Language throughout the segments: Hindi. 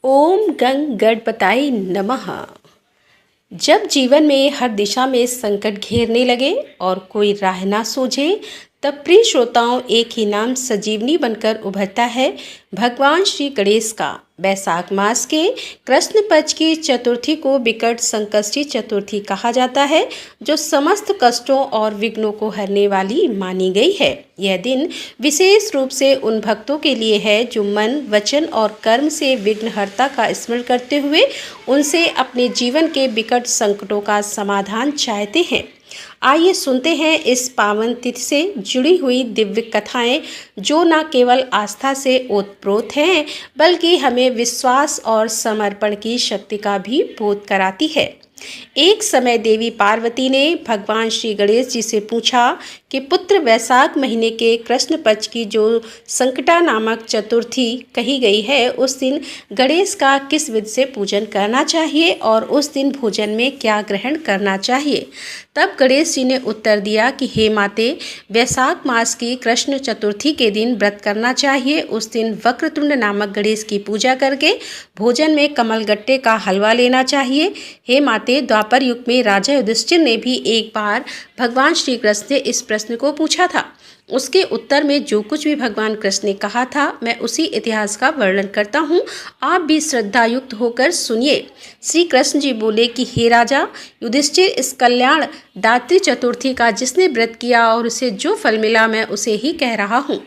ओम गंग गणपताय नमः। जब जीवन में हर दिशा में संकट घेरने लगे और कोई राह ना सूझे, तब प्रिय श्रोताओं, एक ही नाम सजीवनी बनकर उभरता है, भगवान श्री गणेश का। वैशाख मास के कृष्ण पक्ष की चतुर्थी को विकट संकष्टी चतुर्थी कहा जाता है, जो समस्त कष्टों और विघ्नों को हरने वाली मानी गई है। यह दिन विशेष रूप से उन भक्तों के लिए है जो मन, वचन और कर्म से विघ्नहर्ता का स्मरण करते हुए उनसे अपने जीवन के विकट संकटों का समाधान चाहते हैं। आइए सुनते हैं इस पावन तिथि से जुड़ी हुई दिव्य कथाएं, जो न केवल आस्था से ओतप्रोत हैं, बल्कि हमें विश्वास और समर्पण की शक्ति का भी बोध कराती है। एक समय देवी पार्वती ने भगवान श्री गणेश जी से पूछा कि पुत्र, वैशाख महीने के कृष्ण पक्ष की जो संकटा नामक चतुर्थी कही गई है, उस दिन गणेश का किस विधि से पूजन करना चाहिए और उस दिन भोजन में क्या ग्रहण करना चाहिए। तब गणेश जी ने उत्तर दिया कि हे माते, वैशाख मास की कृष्ण चतुर्थी के दिन व्रत करना चाहिए। उस दिन वक्रतुंड नामक गणेश की पूजा करके भोजन में कमलगट्टे का हलवा लेना चाहिए। हे माते, द्वापर युग में राजा युधिष्ठिर ने भी एक बार भगवान श्री कृष्ण से इस प्रश्न को पूछा था। उसके उत्तर में जो कुछ भी भगवान कृष्ण ने कहा था, मैं उसी इतिहास का वर्णन करता हूँ, आप भी श्रद्धा युक्त होकर सुनिए। श्री कृष्ण जी बोले कि हे राजा युधिष्ठिर, इस कल्याण दात्री चतुर्थी का जिसने व्रत किया और उसे जो फल मिला, मैं उसे ही कह रहा हूँ।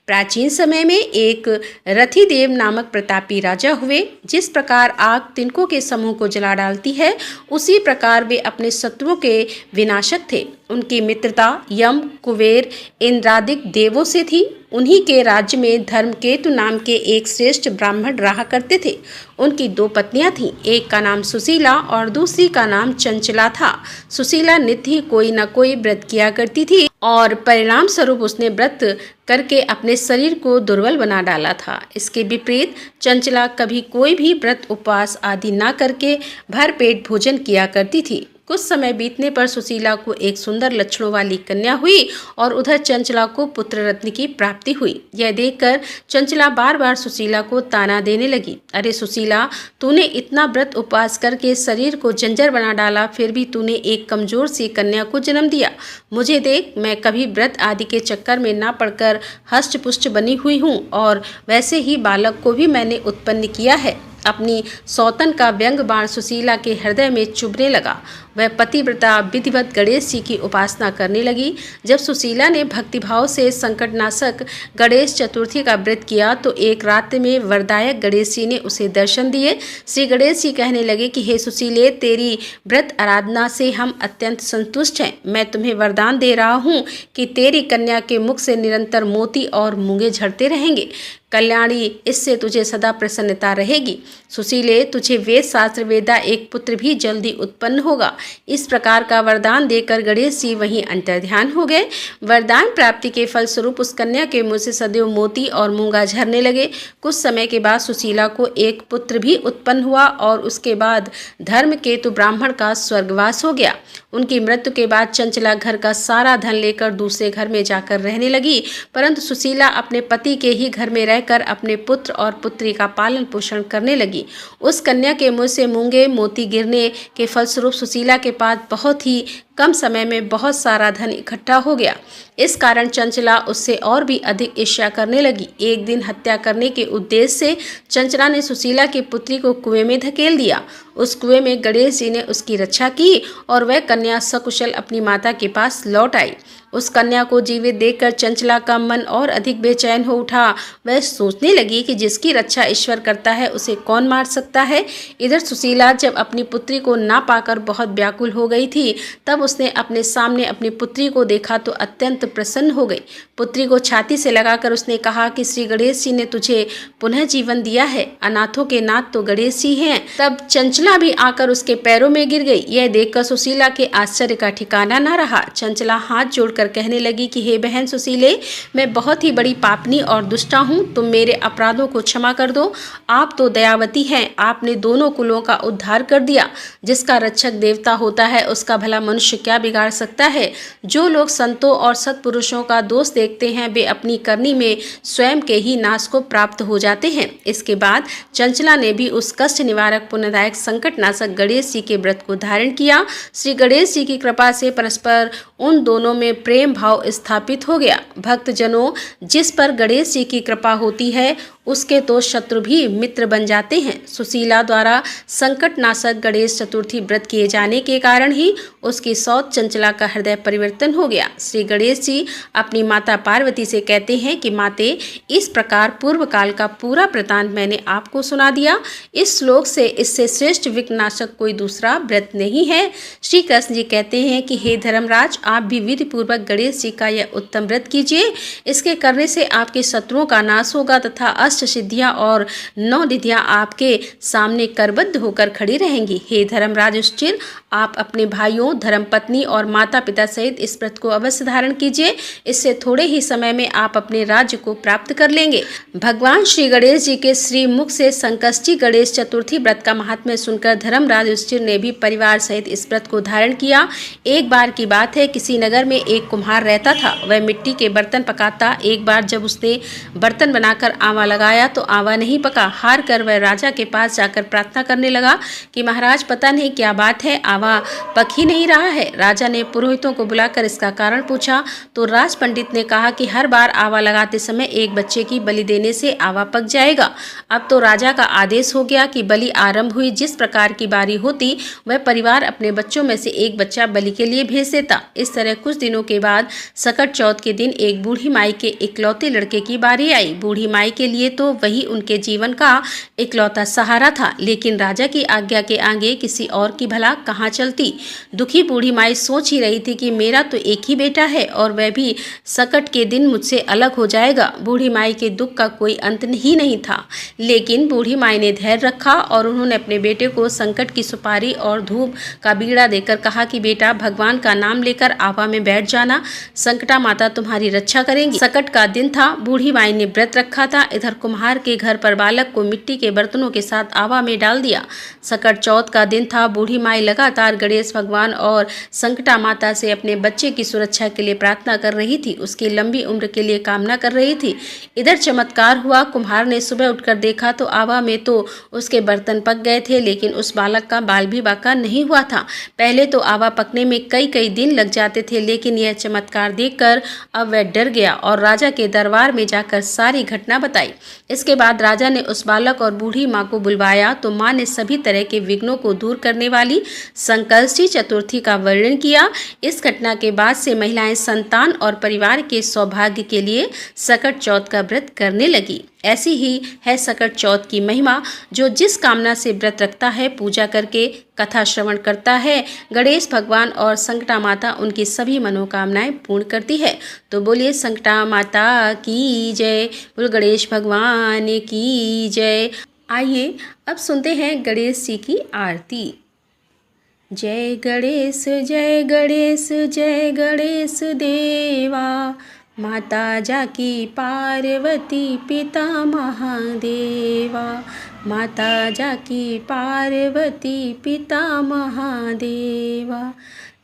प्राचीन समय में एक रथिदेव नामक प्रतापी राजा हुए। जिस प्रकार आग तिनकों के समूह को जला डालती है, उसी प्रकार वे अपने शत्रुओं के विनाशक थे। उनकी मित्रता यम, कुबेर, इंद्रादिक देवों से थी। उन्हीं के राज्य में धर्मकेतु नाम के एक श्रेष्ठ ब्राह्मण रहा करते थे। उनकी दो पत्नियां थीं, एक का नाम सुशीला और दूसरी का नाम चंचला था। सुशीला नित्य ही कोई न कोई व्रत किया करती थी और परिणाम स्वरूप उसने व्रत करके अपने शरीर को दुर्बल बना डाला था। इसके विपरीत चंचला कभी कोई भी व्रत, उपवास आदि न करके भरपेट भोजन किया करती थी। कुछ समय बीतने पर सुशीला को एक सुंदर लक्षणों वाली कन्या हुई और उधर चंचला को पुत्र रत्न की प्राप्ति हुई। यह देखकर चंचला बार बार सुशीला को ताना देने लगी, अरे सुशीला, तूने इतना व्रत उपवास करके शरीर को जंजर बना डाला, फिर भी तूने एक कमजोर सी कन्या को जन्म दिया। मुझे देख, मैं कभी व्रत आदि के चक्कर में ना पड़कर हष्ट पुष्ट बनी हुई हूँ और वैसे ही बालक को भी मैंने उत्पन्न किया है। अपनी सौतन का व्यंग बाण सुशीला के हृदय में चुभने लगा। वह पतिव्रता विधिवत गणेश जी की उपासना करने लगी। जब सुशीला ने भक्तिभाव से संकटनाशक गणेश चतुर्थी का व्रत किया तो एक रात में वरदायक गणेश जी ने उसे दर्शन दिए। श्री गणेश जी कहने लगे कि हे सुशीले, तेरी व्रत आराधना से हम अत्यंत संतुष्ट हैं। मैं तुम्हें वरदान दे रहा हूँ कि तेरी कन्या के मुख से निरंतर मोती और मूंगे झड़ते रहेंगे। कल्याणी, इससे तुझे सदा प्रसन्नता रहेगी। सुशीले, तुझे वेद शास्त्र वेदा एक पुत्र भी जल्दी उत्पन्न होगा। इस प्रकार का वरदान देकर गणेश जी वहीं अंतर्ध्यान हो गए। वरदान प्राप्ति के फलस्वरूप उस कन्या के मुंह से सदैव मोती और मूंगा झरने लगे। कुछ समय के बाद सुशीला को एक पुत्र भी उत्पन्न हुआ और उसके बाद धर्मकेतु ब्राह्मण का स्वर्गवास हो गया। उनकी मृत्यु के बाद चंचला घर का सारा धन लेकर दूसरे घर में जाकर रहने लगी, परंतु सुशीला अपने पति के ही घर में रहकर अपने पुत्र और पुत्री का पालन पोषण करने लगी। उस कन्या के मुंह से मूंगे मोती गिरने के फलस्वरूप सुशीला के पास बहुत ही कम समय में बहुत सारा धन इकट्ठा हो गया। इस कारण चंचला उससे और भी अधिक ईर्ष्या करने लगी। एक दिन हत्या करने के उद्देश्य से चंचला ने सुशीला की पुत्री को कुएं में धकेल दिया। उस कुएं में गणेश जी ने उसकी रक्षा की और वह कन्या सकुशल अपनी माता के पास लौट आई। उस कन्या को जीवित देखकर चंचला का मन और अधिक बेचैन हो उठा। वह सोचने लगी कि जिसकी रक्षा ईश्वर करता है, उसे कौन मार सकता है। इधर सुशीला जब अपनी पुत्री को ना पाकर बहुत व्याकुल हो गई थी, तब उसने अपने सामने अपनी पुत्री को देखा तो अत्यंत प्रसन्न हो गई। पुत्री को छाती से लगाकर उसने कहा कि श्री गणेश जी ने तुझे पुनः जीवन दिया है। अनाथों के नाथ तो गणेश जी हैं। तब चंचला भी आकर उसके पैरों में गिर गई। यह देखकर सुशीला के आश्चर्य का ठिकाना न रहा। चंचला हाथ जोड़कर कहने लगी कि हे बहन सुशीले, मैं बहुत ही बड़ी पापनी और दुष्टा हूँ। तुम मेरे अपराधों को क्षमा कर दो। आप तो दयावती हैं। आपने दोनों कुलों का उद्धार कर दिया। जिसका रक्षक देवता होता है, उसका भला मनुष्य क्या बिगाड़ सकता है। जो लोग संतों और सत सत्पुरुषों का दोष देखते हैं वे अपनी करनी में स्वयं के ही नाश को प्राप्त हो जाते हैं। इसके बाद चंचला ने भी उस कष्ट निवारक पुण्यदायक संकटनाशक गणेश जी के व्रत को धारण किया। श्री गणेश जी की कृपा से परस्पर उन दोनों में प्रेम भाव स्थापित हो गया। भक्तजनों, जिस पर गणेश जी की कृपा होती है उसके तो शत्रु भी मित्र बन जाते हैं। सुशीला द्वारा संकटनाशक गणेश चतुर्थी व्रत किए जाने के कारण ही उसकी सौत चंचला का हृदय परिवर्तन हो गया। श्री गणेश जी अपनी माता पार्वती से कहते हैं कि माते, इस प्रकार पूर्व काल का पूरा वृतांत मैंने आपको सुना दिया। इस श्लोक से इससे श्रेष्ठ विघ्ननाशक कोई दूसरा व्रत नहीं है। श्री कृष्ण जी कहते हैं कि हे धर्मराज, आप भी विधि पूर्वक गणेश जी का यह उत्तम व्रत कीजिए। इसके करने से आपके शत्रुओं का नाश होगा तथा अष्ट सिद्धियां और 9 निधियां आपके सामने करबद्ध होकर खड़ी रहेंगी। हे धर्मराज युधिष्ठिर, आप अपने भाइयों, धर्मपत्नी और माता पिता सहित इस व्रत को अवश्य धारण कीजिए। इससे थोड़े ही समय में आप अपने राज्य को प्राप्त कर लेंगे। भगवान श्री गणेश जी के श्री मुख से संकष्टी गणेश चतुर्थी व्रत का महात्म्य सुनकर धर्मराज युधिष्ठिर ने भी परिवार सहित इस व्रत को धारण किया। एक बार की बात है, किसी नगर में एक कुम्हार रहता था। वह मिट्टी के बर्तन पकाता। एक बार जब उसने बर्तन बनाकर आवा लगाया तो आवा नहीं पका। हार कर वह राजा के पास जाकर प्रार्थना करने लगा कि महाराज, पता नहीं क्या बात है, आवा पक ही नहीं रहा है। राजा ने पुरोहितों को बुलाकर इसका कारण पूछा तो राज पंडित ने कहा कि हर बार आवा लगाते समय एक बच्चे की बलि देने से आवा पक जाएगा। अब तो राजा का आदेश हो गया कि बलि आरंभ हुई। जिस प्रकार की बारी होती वह परिवार अपने बच्चों में से एक बच्चा बलि के लिए भेज देता। इस तरह कुछ दिनों के बाद सकट चौथ के दिन एक बूढ़ी माई के इकलौते लड़के की बारी आई। बूढ़ी माई के लिए तो वही उनके जीवन का इकलौता सहारा था, लेकिन राजा की आज्ञा के आगे किसी और की भला कहाँ चलती। दुखी बूढ़ी माई सोच ही रही थी कि मेरा तो एक ही बेटा है और वह भी सकट के दिन मुझसे अलग हो जाएगा। बूढ़ी माई के दुख का कोई अंत ही नहीं था, लेकिन बूढ़ी माई ने धैर्य रखा और उन्होंने अपने बेटे को संकट की सुपारी और धूप का बीड़ा देकर कहा कि बेटा, भगवान का नाम लेकर आवा में बैठ जाना, संकटा माता तुम्हारी रक्षा करेंगी। सकट का दिन था। बूढ़ी माई ने व्रत रखा था। इधर कुम्हार के घर पर बालक को मिट्टी के बर्तनों के साथ आवा में डाल दिया। सकट चौथ का दिन था। बूढ़ी माई लगातार गणेश भगवान और संकटा माता से अपने बच्चे की सुरक्षा के लिए प्रार्थना कर रही थी, उसकी लंबी उम्र के लिए कामना कर रही थी। इधर चमत्कार हुआ। कुम्हार ने सुबह उठकर देखा तो आवा में तो उसके बर्तन पक गए थे, लेकिन उस बालक का बाल भी बाका नहीं हुआ था। पहले तो आवा पकने में कई कई दिन लग जाते थे, लेकिन यह चमत्कार देखकर अब वह डर गया और राजा के दरबार में जाकर सारी घटना बताई। इसके बाद राजा ने उस बालक और बूढ़ी माँ को बुलवाया तो माँ ने सभी तरह के विघ्नों को दूर करने वाली संकष्टी चतुर्थी का वर्णन किया। इस घटना के बाद से महिलाएं संतान और परिवार के सौभाग्य के लिए सकट चौथ का व्रत करने लगी। ऐसी ही है सकट चौथ की महिमा। जो जिस कामना से व्रत रखता है, पूजा करके कथा श्रवण करता है, गणेश भगवान और संकटा माता उनकी सभी मनोकामनाएं पूर्ण करती है। तो बोलिए संकटा माता की जय, बोल गणेश भगवान की जय। आइए अब सुनते हैं गणेश जी की आरती। जय गणेश जय गणेश जय गणेश देवा, माता जाकी पार्वती पिता महादेवा, माता जाकी पार्वती पिता महादेवा।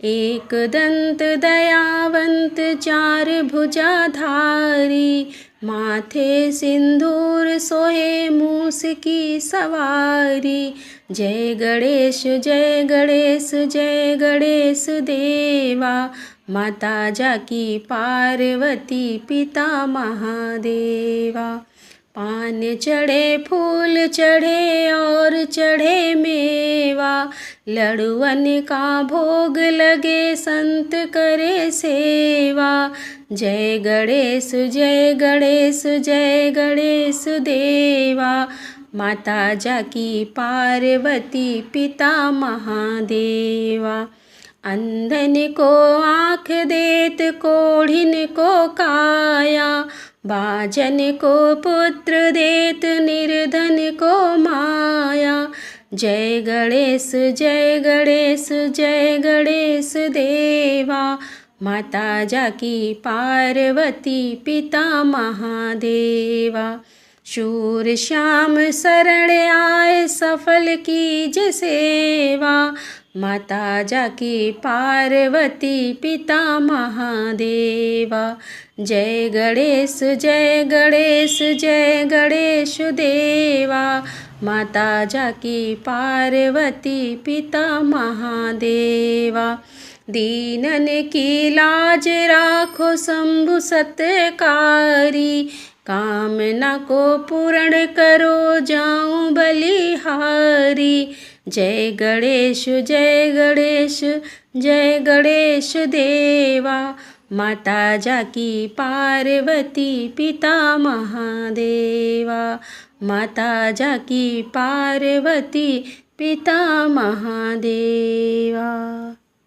एक दंत दयावंत चार भुजाधारी, माथे सिंदूर सोहे मूस की सवारी। जय गणेश जय गणेश जय गणेश देवा, माता जाकी पार्वती पिता महादेवा। पान चढ़े फूल चढ़े और चढ़े मेवा, लड़ुअन का भोग लगे संत करे सेवा। जय गणेश जय गणेश जय गणेश देवा, माता जाकी पार्वती पिता महादेवा। अंधन को आँख देत कोढ़िन को काया, बाजन को पुत्र देत निर्धन को माया। जय गणेश जय गणेश जय गणेश देवा, माता जाकी पार्वती पिता महादेवा। शूर श्याम शरण आए सफल कीज सेवा, माता जाकी पार्वती पिता महादेवा। जय गणेश जय गणेश जय गणेश देवा। माता जाकी पार्वती पिता महादेवा। दीनन की लाज राखो शंभु सत्कारी। कामना को पूर्ण करो जाऊं बलिहारी। जय गणेश जय गणेश जय गणेश देवा। माता जाकी पार्वती पिता महादेवा। माता जाकी पार्वती पिता महादेवा।